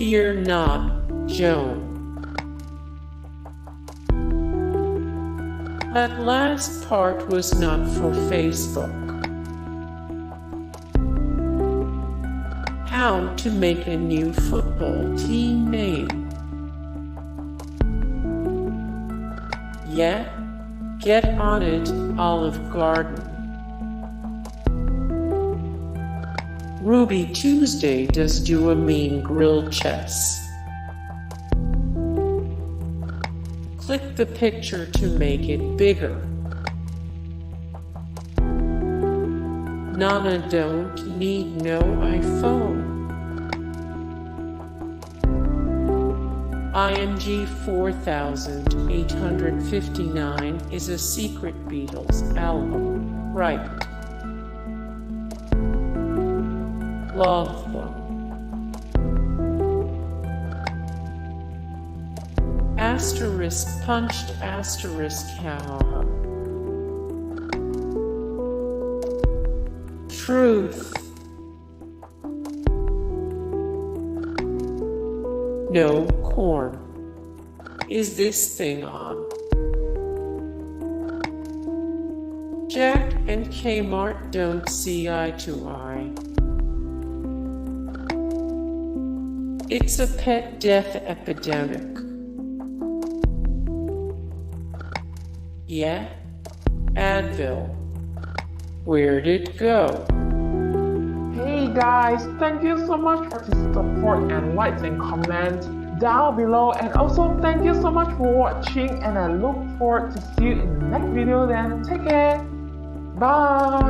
Fear not, Joan. That last part was not for Facebook. How to make a new football team name. Yeah, get on it, Olive Garden. Ruby Tuesday does do a mean grilled chess. Click the picture to make it bigger. Nana don't need no iPhone. IMG 4859 is a secret Beatles album, right? Love them. Asterisk punched asterisk hahaha. Truth. No corn. Is this thing on? Jack and Kmart don't see eye to eye. It's a pet death epidemic. Yeah? Advil. Where'd it go? Hey guys, thank you so much for the support and likes and comments down below, and also thank you so much for watching, and I look forward to see you in the next video. Then take care. Bye.